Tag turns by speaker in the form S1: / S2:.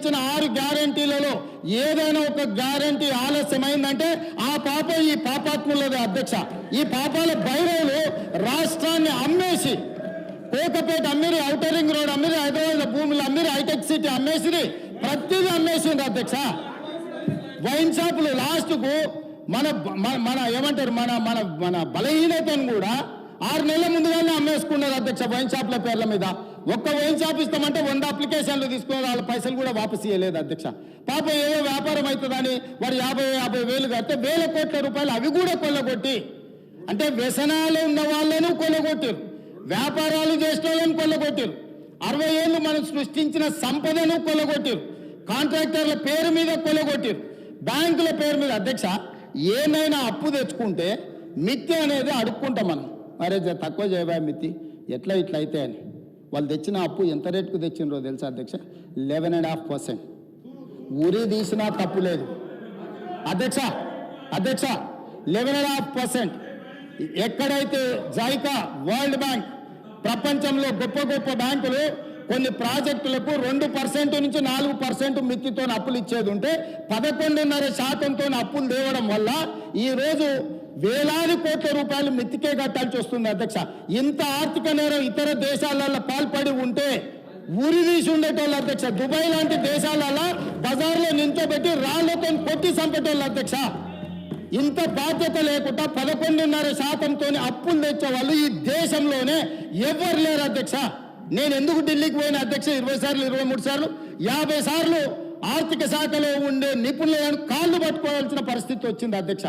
S1: ఇచ్చిన 6 గ్యారంటీలలో ఏదైనా ఒక గ్యారంటీ ఆలస్యమైందంటే ఆ పాప ఈ పాపాత్ములది అధ్యక్ష. ఈ పాపాల భైరవులు రాష్ట్రాన్ని అమ్మేసి కోకపేట అమ్మిరి, ఔటర్ రింగ్ రోడ్ అమ్మిరి, హైదరాబాద్ భూములు అమ్మిరి, హైటెక్ సిటీ అమ్మేసిరి, ప్రతిదీ అమ్మేసింది అధ్యక్ష. వైన్ షాపులు లాస్ట్కు మన మన ఏమంటారు మన మన మన బలహీనతను కూడా 6 నెలల ముందుగానే అమ్మేసుకున్నారు అధ్యక్ష. వైన్ షాపుల పేర్ల మీద ఒక్క వైన్ షాప్ ఇస్తామంటే 100 అప్లికేషన్లు తీసుకున్నారు, వాళ్ళ పైసలు కూడా వాపసు ఇవ్వలేదు అధ్యక్ష. పాప ఏదో వ్యాపారం అవుతుందని వాడు 50 వేలు కడితే 1000 కోట్ల రూపాయలు అవి కూడా కొల్లగొట్టి, అంటే వ్యసనాలు ఉన్న వాళ్ళను కొల్లగొట్టారు, వ్యాపారాలు చేసిన వాళ్ళని కొల్లగొట్టారు, 60 ఏళ్ళు మనం సృష్టించిన సంపదను కొల్లగొట్టారు, కాంట్రాక్టర్ల పేరు మీద కొల్లగొట్టారు, బ్యాంకుల పేరు మీద. అధ్యక్ష, ఏమైనా అప్పు తెచ్చుకుంటే మిత్తి అనేది అడుక్కుంటాం మనం, అరే తక్కువ చేయబా మిత్తి ఎట్లా ఇట్లా అయితే అని. వాళ్ళు తెచ్చిన అప్పు ఎంత రేటుకు తెచ్చినరో తెలుసా అధ్యక్ష? 11.5%. ఉరి తీసినా తప్పు లేదు అధ్యక్ష. 11.5%. ఎక్కడైతే జైకా, వరల్డ్ బ్యాంక్, ప్రపంచంలో గొప్ప గొప్ప బ్యాంకులు కొన్ని ప్రాజెక్టులకు 2% నుంచి 4% మిత్తితో అప్పులు ఇచ్చేది ఉంటే 11.5%తో అప్పులు తేవడం వల్ల ఈరోజు వేలాది కోట్ల రూపాయలు మిత్తికే కట్టాల్సి వస్తుంది అధ్యక్ష. ఇంత ఆర్థిక నేరం ఇతర దేశాలలో పాల్పడి ఉంటే ఊరి తీసి ఉండేటోళ్ళు అధ్యక్ష. దుబాయ్ లాంటి దేశాలలో బజార్లో నించోబెట్టి రాళ్లతో కొట్టి చంపేటోళ్ళు అధ్యక్ష. ఇంత బాధ్యత లేకుండా 11.5%తో అప్పులు తెచ్చే వాళ్ళు ఈ దేశంలోనే ఎవరు లేరు అధ్యక్ష. నేను ఎందుకు ఢిల్లీకి పోయిన అధ్యక్ష 20 సార్లు 23 సార్లు 50 సార్లు ఆర్థిక శాఖలో ఉండే నిపుణులను కాళ్ళు పట్టుకోవాల్సిన పరిస్థితి వచ్చింది అధ్యక్ష.